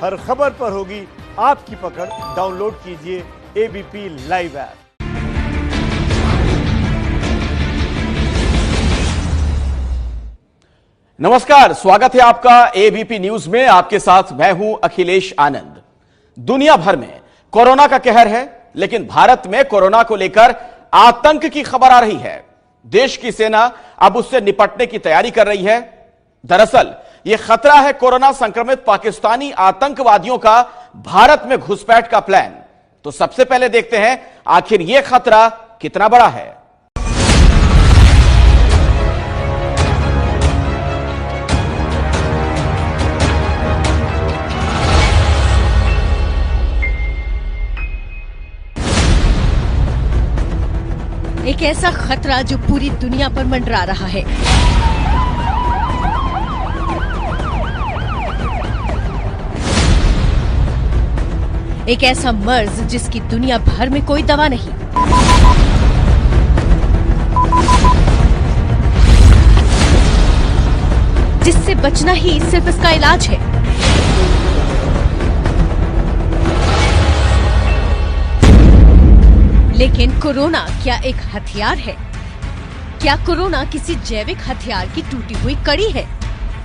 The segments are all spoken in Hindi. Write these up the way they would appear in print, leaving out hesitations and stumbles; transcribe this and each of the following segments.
हर खबर पर होगी आपकी पकड़। डाउनलोड कीजिए एबीपी लाइव ऐप। नमस्कार, स्वागत है आपका एबीपी न्यूज में। आपके साथ मैं हूं अखिलेश आनंद। दुनिया भर में कोरोना का कहर है, लेकिन भारत में कोरोना को लेकर आतंक की खबर आ रही है। देश की सेना अब उससे निपटने की तैयारी कर रही है। दरअसल यह खतरा है कोरोना संक्रमित पाकिस्तानी आतंकवादियों का भारत में घुसपैठ का प्लान। तो सबसे पहले देखते हैं आखिर यह खतरा कितना बड़ा है। एक ऐसा खतरा जो पूरी दुनिया पर मंडरा रहा है। एक ऐसा मर्ज जिसकी दुनिया भर में कोई दवा नहीं। जिससे बचना ही सिर्फ इसका इलाज है। लेकिन कोरोना क्या एक हथियार है? क्या कोरोना किसी जैविक हथियार की टूटी हुई कड़ी है?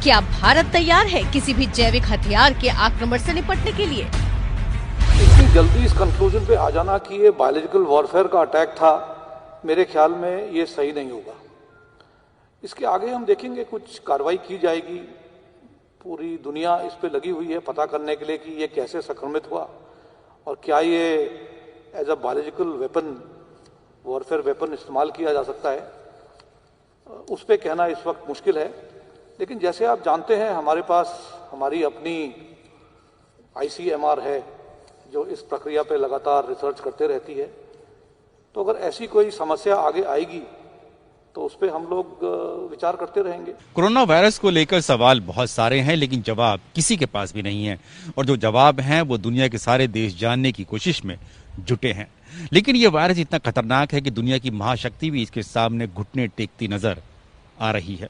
क्या भारत तैयार है किसी भी जैविक हथियार के आक्रमण से निपटने के लिए? इतनी जल्दी इस कंक्लूजन पे आ जाना कि ये बायोलॉजिकल वॉरफेयर का अटैक था, मेरे ख्याल में ये सही नहीं होगा। इसके आगे हम देखेंगे, कुछ कार्रवाई की जाएगी। पूरी दुनिया इस पे लगी हुई है पता करने के लिए कि ये कैसे संक्रमित हुआ और क्या ये as a biological weapon, warfare weapon इस्तेमाल किया जा सकता है। उस पे कहना इस वक्त मुश्किल है। लेकिन जैसे आप जानते हैं, हमारे पास हमारी अपनी ICMR है जो इस प्रक्रिया पे लगातार रिसर्च करते रहती है। तो अगर ऐसी कोई समस्या आगे आएगी तो उस पे हम लोग विचार करते रहेंगे। कोरोना वायरस को लेकर सवाल बहुत सारे हैं, लेकिन जवाब किसी के पास भी नहीं है। और जो जवाब हैं वो दुनिया के सारे देश जानने की कोशिश में जुटे हैं। लेकिन ये वायरस इतना खतरनाक है कि दुनिया की महाशक्ति भी इसके सामने घुटने टेकती नजर आ रही है।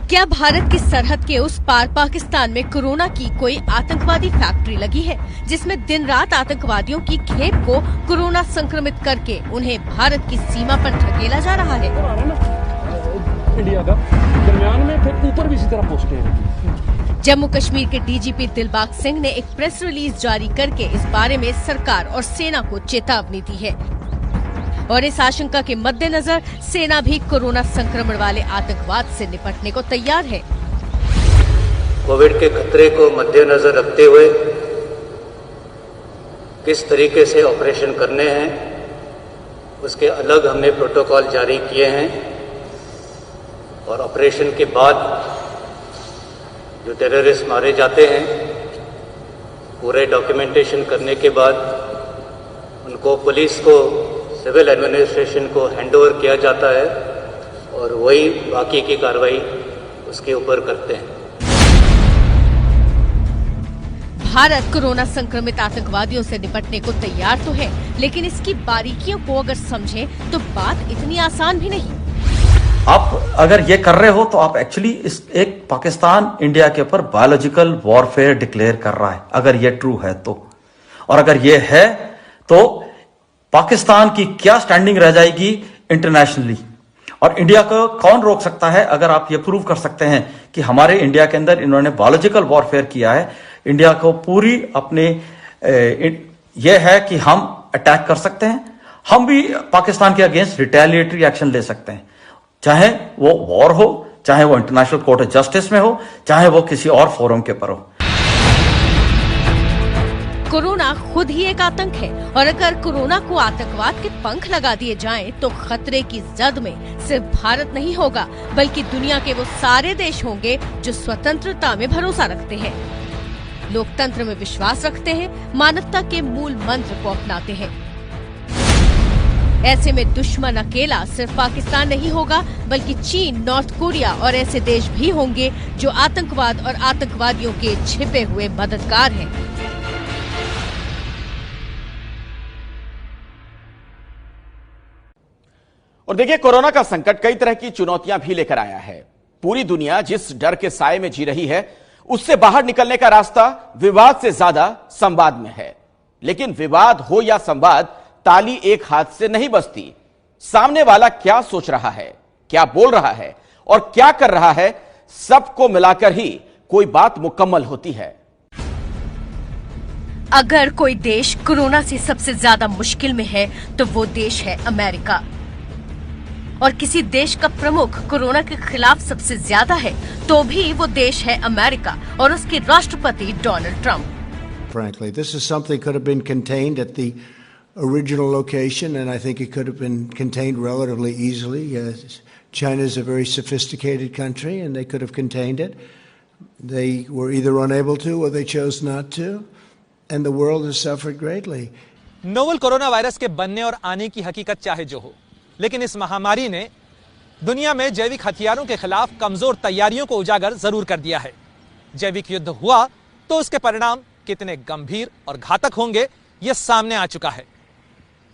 क्या भारत की सरहद के उस पार पाकिस्तान में कोरोना की कोई आतंकवादी फैक्ट्री लगी है, जिसमें दिन रात आतंकवादियों की खेप को कोरोना संक्रमित करके उन्हें भारत की सीमा पर धकेला जा रहा है? इंडिया का दरमियान में फिर ऊपर भी इसी तरह पोस्टें हैं। जम्मू कश्मीर के DGP दिलबाग सिंह ने एक प्रेस रिलीज जारी करके इस बारे में सरकार और सेना को चेतावनी दी है। और इस आशंका के मद्देनजर सेना भी कोरोना संक्रमण वाले आतंकवाद से निपटने को तैयार है। कोविड के खतरे को मद्देनजर रखते हुए किस तरीके से ऑपरेशन करने हैं, उसके अलग हमने प्रोटोकॉल जारी किए हैं। और ऑपरेशन के बाद जो टेररिस्ट मारे जाते हैं, पूरे डॉक्यूमेंटेशन करने के बाद उनको पुलिस को, सिविल एडमिनिस्ट्रेशन को हैंडओवर किया जाता है और वही बाकी की कार्रवाई उसके ऊपर करते हैं। भारत कोरोना संक्रमित आतंकवादियों से निपटने को तैयार तो है, लेकिन इसकी बारीकियों को अगर समझें तो बात इतनी आसान भी नहीं। आप अगर ये कर रहे हो तो आप एक्चुअली इस एक पाकिस्तान इंडिया के ऊपर बायोलॉजिकल वॉरफेयर डिक्लेयर कर रहा है, अगर ये ट्रू है तो। और अगर ये है तो पाकिस्तान की क्या स्टैंडिंग रह जाएगी इंटरनेशनली, और इंडिया को कौन रोक सकता है अगर आप ये प्रूव कर सकते हैं कि हमारे इंडिया के अंदर इन्होंने बायोलॉजिकल वॉरफेयर किया है। इंडिया को पूरी अपने ये है कि हम अटैक कर सकते हैं, हम भी पाकिस्तान के अगेंस्ट रिटेलिएटरी एक्शन ले सकते हैं, चाहे वो वॉर हो, चाहे वो इंटरनेशनल कोर्ट ऑफ जस्टिस में हो, चाहे वो किसी और फोरम के पर हो। कोरोना खुद ही एक आतंक है, और अगर कोरोना को आतंकवाद के पंख लगा दिए जाएं, तो खतरे की जद में सिर्फ भारत नहीं होगा, बल्कि दुनिया के वो सारे देश होंगे जो स्वतंत्रता में भरोसा रखते हैं, लोकतंत्र में विश्वास रखते हैं, मानवता के मूल मंत्र को अपनाते हैं। ऐसे में दुश्मन अकेला सिर्फ पाकिस्तान नहीं होगा, बल्कि चीन, नॉर्थ कोरिया और ऐसे देश भी होंगे जो आतंकवाद और आतंकवादियों के छिपे हुए मददगार हैं। और देखिए, कोरोना का संकट कई तरह की चुनौतियां भी लेकर आया है। पूरी दुनिया जिस डर के साए में जी रही है, उससे बाहर निकलने का रास्ता विवाद से ज्यादा संवाद में है। लेकिन विवाद हो या संवाद, ताली एक हाथ से नहीं बजती। सामने वाला क्या सोच रहा है, क्या बोल रहा है और क्या कर रहा है, सबको मिलाकर ही कोई बात मुकम्मल होती है। अगर कोई देश कोरोना से सबसे ज्यादा मुश्किल में है तो वो देश है अमेरिका। और किसी देश का प्रमुख कोरोना के खिलाफ सबसे ज्यादा है तो भी वो देश है अमेरिका और उसके राष्ट्रपति Donald Trump. Frankly, this is something could have been contained at the original location, and I think it could have been contained relatively easily. China is a very sophisticated country, and they could have contained it. They were either unable to or they chose not to, and the world has suffered greatly. Novel corona virus के बनने और आने की हकीकत चाहे जो हो, लेकिन इस महामारी ने दुनिया में जैविक हथियारों के खिलाफ कमजोर तैयारियों को उजागर जरूर कर दिया है। जैविक युद्ध हुआ तो उसके परिणाम कितने गंभीर और घातक होंगे, यह सामने आ चुका है।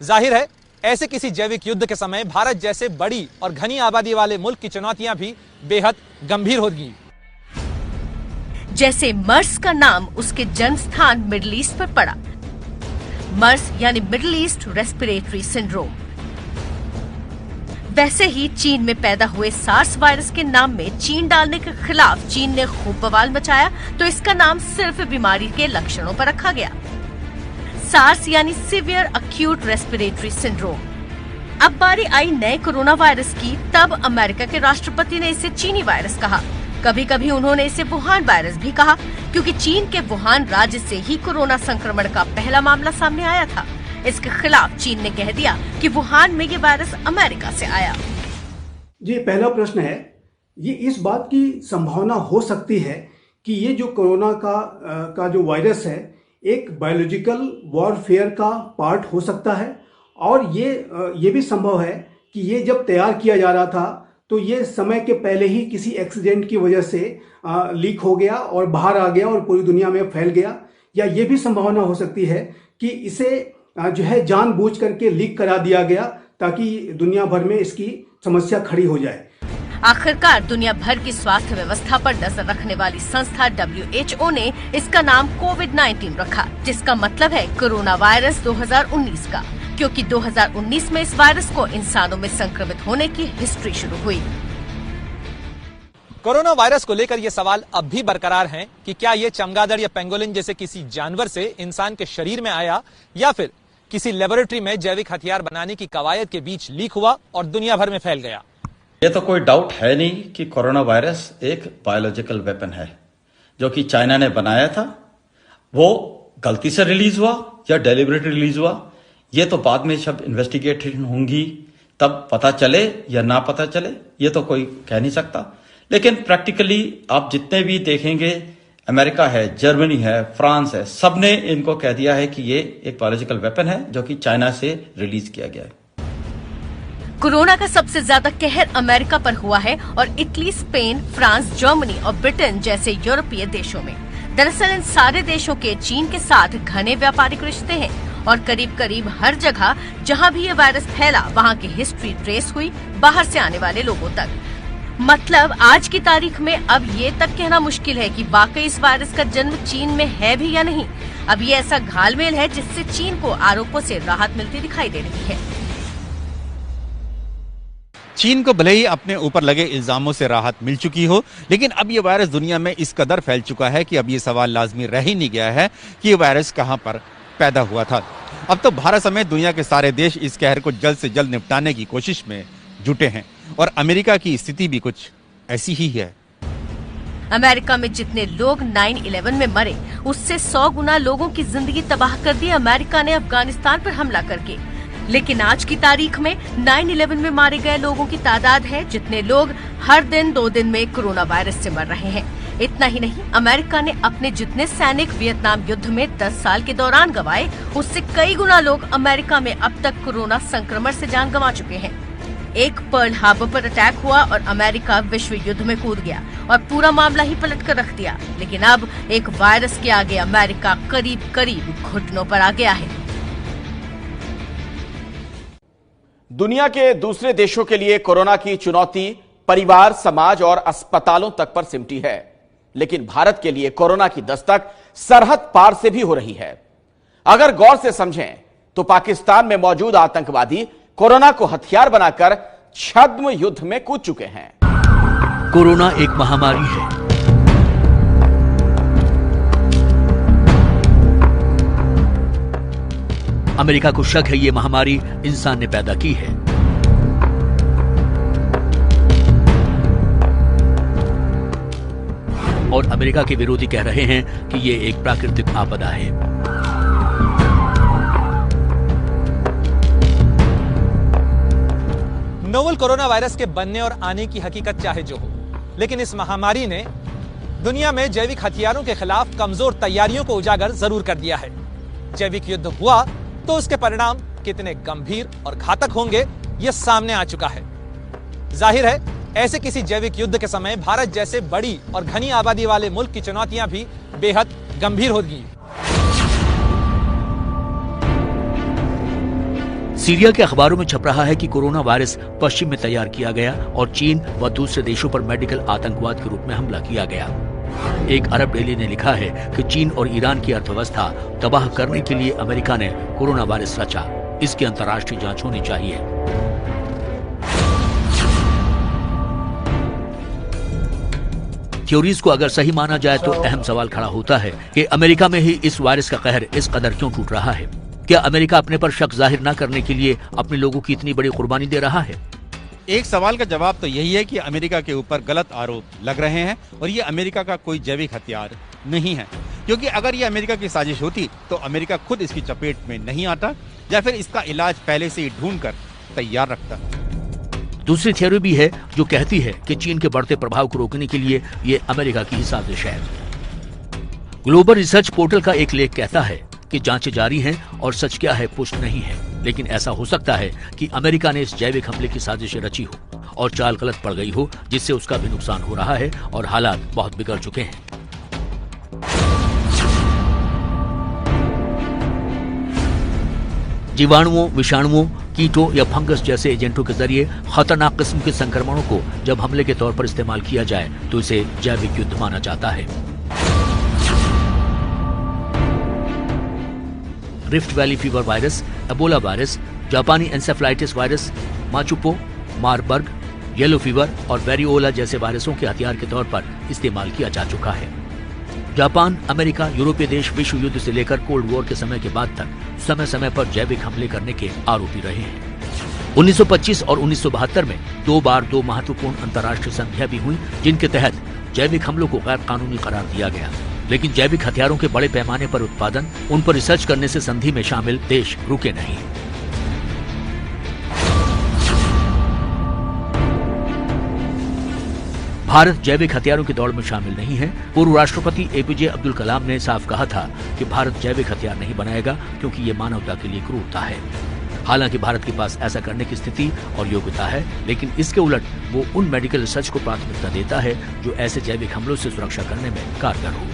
जाहिर है, ऐसे किसी जैविक युद्ध के समय भारत जैसे बड़ी और घनी आबादी वाले मुल्क की चुनौतियां भी बेहद गंभीर होगी। जैसे मर्स का नाम उसके जन्म स्थान मिडिल ईस्ट पर पड़ा। मर्स यानी मिडिल ईस्ट रेस्पिरेटरी सिंड्रोम। वैसे ही चीन में पैदा हुए सार्स वायरस के नाम में चीन डालने के खिलाफ चीन ने खूब बवाल मचाया तो इसका नाम सिर्फ बीमारी के लक्षणों पर रखा गया, सार्स यानी सीवियर एक्यूट रेस्पिरेटरी सिंड्रोम। अब बारी आई नए कोरोना वायरस की, तब अमेरिका के राष्ट्रपति ने इसे चीनी वायरस कहा। कभी कभी उन्होंने इसे वुहान वायरस भी कहा, क्योंकि चीन के वुहान राज्य से ही कोरोना संक्रमण का पहला मामला सामने आया था। इसके खिलाफ चीन ने कह दिया कि वुहान में ये वायरस अमेरिका से आया। जी, पहला प्रश्न है, ये इस बात की संभावना हो सकती है कि ये जो कोरोना का जो वायरस है एक बायोलॉजिकल वॉरफेयर का पार्ट हो सकता है, और ये भी संभव है कि ये जब तैयार किया जा रहा था तो ये समय के पहले ही किसी एक्सीडेंट की वजह से लीक हो गया और बाहर आ गया और पूरी दुनिया में फैल गया। या ये भी संभावना हो सकती है कि इसे जो है जानबूझ करके लीक करा दिया गया ताकि दुनिया भर में इसकी समस्या खड़ी हो जाए। आखिरकार दुनिया भर की स्वास्थ्य व्यवस्था पर नजर रखने वाली संस्था WHO ने इसका नाम कोविड-19 रखा, जिसका मतलब है कोरोना वायरस 2019 का, क्योंकि 2019 में इस वायरस को इंसानों में संक्रमित होने की हिस्ट्री शुरू हुई। कोरोना वायरस को लेकर ये सवाल अब भी बरकरार हैं कि क्या ये चमगादड़ या पेंगोलिन जैसे किसी जानवर से इंसान के शरीर में आया या फिर किसी लेबोरेटरी में जैविक हथियार बनाने की कवायद के बीच लीक हुआ और दुनिया भर में फैल गया। ये तो कोई डाउट है नहीं कि कोरोना वायरस एक बायोलॉजिकल वेपन है जो कि चाइना ने बनाया था। वो गलती से रिलीज हुआ या डेलिबरेटली रिलीज हुआ, ये तो बाद में जब इन्वेस्टिगेशन होंगी तब पता चले या ना पता चले, ये तो कोई कह नहीं सकता। लेकिन प्रैक्टिकली आप जितने भी देखेंगे, अमेरिका है, जर्मनी है, फ्रांस है, सबने इनको कह दिया है कि ये एक बायोलॉजिकल वेपन है जो कि चाइना से रिलीज किया गया है। कोरोना का सबसे ज्यादा कहर अमेरिका पर हुआ है और इटली, स्पेन, फ्रांस, जर्मनी और ब्रिटेन जैसे यूरोपीय देशों में। दरअसल इन सारे देशों के चीन के साथ घने व्यापारिक रिश्ते हैं और करीब करीब हर जगह जहां भी ये वायरस फैला वहां की हिस्ट्री ट्रेस हुई बाहर से आने वाले लोगों तक। मतलब आज की तारीख में अब ये तक कहना मुश्किल है कि वाकई इस वायरस का जन्म चीन में है भी या नहीं। अब ये ऐसा घालमेल है जिससे चीन को आरोपों से राहत मिलती दिखाई दे रही है। चीन को भले ही अपने ऊपर लगे इल्जामों से राहत मिल चुकी हो, लेकिन अब ये वायरस दुनिया में इस कदर फैल चुका है कि अब ये सवाल लाजमी रह ही नहीं गया है कि ये वायरस कहां पर पैदा हुआ था। अब तो भारत समेत दुनिया के सारे देश इस कहर को जल्द से जल्द निपटाने की कोशिश में जुटे हैं और अमेरिका की स्थिति भी कुछ ऐसी ही है। अमेरिका में जितने लोग 9/11 में मरे, उससे 100 गुना लोगों की जिंदगी तबाह कर दी अमेरिका ने अफगानिस्तान पर हमला करके। लेकिन आज की तारीख में 9/11 में मारे गए लोगों की तादाद है जितने लोग हर दिन 2 दिन में कोरोना वायरस से मर रहे हैं। इतना ही नहीं, अमेरिका ने अपने जितने सैनिक वियतनाम युद्ध में 10 साल के दौरान गंवाए, उससे कई गुना लोग अमेरिका में अब तक कोरोना संक्रमण से जान गंवा चुके हैं। एक पर्ल हार्बर पर अटैक हुआ और अमेरिका विश्व युद्ध में कूद गया और पूरा मामला ही पलट कर रख दिया। लेकिन अब एक वायरस के आगे अमेरिका करीब करीब घुटनों पर आ गया है। दुनिया के दूसरे देशों के लिए कोरोना की चुनौती परिवार, समाज और अस्पतालों तक पर सिमटी है। लेकिन भारत के लिए कोरोना की दस्तक सरहद पार से भी हो रही है। अगर गौर से समझें तो पाकिस्तान में मौजूद आतंकवादी कोरोना को हथियार बनाकर छद्म युद्ध में कूद चुके हैं। कोरोना एक महामारी है। अमेरिका को शक है ये महामारी इंसान ने पैदा की है। और अमेरिका के विरोधी कह रहे हैं कि ये एक प्राकृतिक आपदा है। नोवेल कोरोना वायरस के बनने और आने की हकीकत चाहे जो हो, लेकिन इस महामारी ने दुनिया में जैविक हथियारों के खिलाफ कमजोर तैयारियों को उजागर जरूर कर दिया है। जैविक युद्ध हुआ तो उसके परिणाम कितने गंभीर और घातक होंगे, यह सामने आ चुका है। जाहिर है, ऐसे किसी जैविक युद्ध के समय भारत जैसे बड़ी और घनी आबादी वाले मुल्क की चुनौतियां भी बेहद गंभीर होगी। सीरिया के अखबारों में छप रहा है कि कोरोना वायरस पश्चिम में तैयार किया गया और चीन व दूसरे देशों पर मेडिकल आतंकवाद के रूप में हमला किया गया। एक अरब डेली ने लिखा है कि चीन और ईरान की अर्थव्यवस्था तबाह करने के लिए अमेरिका ने कोरोना वायरस रचा। इसकी अंतर्राष्ट्रीय जांच होनी चाहिए। थ्योरीज को अगर सही माना जाए तो अहम सवाल खड़ा होता है कि अमेरिका में ही इस वायरस का कहर इस कदर क्यों टूट रहा है। क्या अमेरिका अपने पर शक जाहिर न करने के लिए अपने लोगों की इतनी बड़ी कुर्बानी दे रहा है? एक सवाल का जवाब तो यही है कि अमेरिका के ऊपर गलत आरोप लग रहे हैं और ये अमेरिका का कोई जैविक हथियार नहीं है, क्योंकि अगर ये अमेरिका की साजिश होती तो अमेरिका खुद इसकी चपेट में नहीं आता या फिर इसका इलाज पहले से ही ढूंढ कर तैयार रखता। दूसरी थ्योरी भी है जो कहती है कि चीन के बढ़ते प्रभाव को रोकने के लिए ये अमेरिका की ही साजिश है। ग्लोबल रिसर्च पोर्टल का एक लेख कहता है कि जांचें जारी हैं और सच क्या है पुष्ट नहीं है, लेकिन ऐसा हो सकता है कि अमेरिका ने इस जैविक हमले की साजिश रची हो और चाल गलत पड़ गई हो, जिससे उसका भी नुकसान हो रहा है और हालात बहुत बिगड़ चुके हैं। जीवाणुओं, विषाणुओं, कीटों या फंगस जैसे एजेंटों के जरिए खतरनाक किस्म के संक्रमणों को जब हमले के तौर पर इस्तेमाल किया जाए तो इसे जैविक युद्ध माना जाता है। Rift Valley fever virus, Ebola virus, जापानी encephalitis virus, Machupo, Marburg, yellow fever और वेरियोला जैसे वायरसों के हथियार के तौर पर इस्तेमाल किया जा चुका है। जापान, अमेरिका, यूरोपीय देश विश्व युद्ध से लेकर कोल्ड वॉर के समय के बाद तक समय समय पर जैविक हमले करने के आरोपी रहे हैं। 1925 और 1972 में 2 बार 2 महत्वपूर्ण अंतर्राष्ट्रीय संधियां भी हुई, जिनके तहत जैविक हमलों को गैर कानूनी करार दिया गया। लेकिन जैविक हथियारों के बड़े पैमाने पर उत्पादन, उन पर रिसर्च करने से संधि में शामिल देश रुके नहीं। भारत जैविक हथियारों की दौड़ में शामिल नहीं है। पूर्व राष्ट्रपति एपीजे अब्दुल कलाम ने साफ कहा था कि भारत जैविक हथियार नहीं बनाएगा क्योंकि ये मानवता के लिए क्रूरता है। हालांकि भारत के पास ऐसा करने की स्थिति और योग्यता है, लेकिन इसके उलट वो उन मेडिकल रिसर्च को प्राथमिकता देता है जो ऐसे जैविक हमलों से सुरक्षा करने में कारगर हो।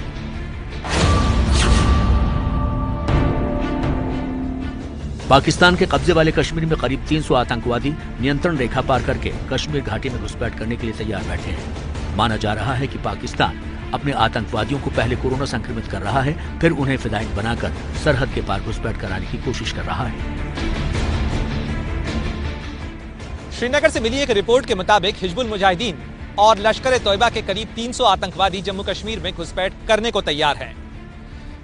पाकिस्तान के कब्जे वाले कश्मीर में करीब 300 आतंकवादी नियंत्रण रेखा पार करके कश्मीर घाटी में घुसपैठ करने के लिए तैयार बैठे हैं। माना जा रहा है कि पाकिस्तान अपने आतंकवादियों को पहले कोरोना संक्रमित कर रहा है, फिर उन्हें फिदायिन बनाकर सरहद के पार घुसपैठ कराने की कोशिश कर रहा है। श्रीनगर से मिली एक रिपोर्ट के मुताबिक हिजबुल मुजाहिदीन और लश्कर ए तोयबा के करीब 300 आतंकवादी जम्मू कश्मीर में घुसपैठ करने को तैयार हैं।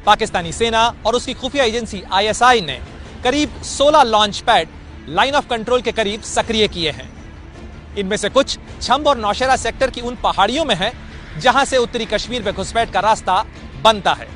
पाकिस्तानी सेना और उसकी खुफिया एजेंसी ISI ने करीब 16 launch pad line of control के करीब सक्रिय किए हैं। इनमें से कुछ छंब और नौशेरा सेक्टर की उन पहाड़ियों में है जहां से उत्तरी कश्मीर में घुसपैठ का रास्ता बनता है।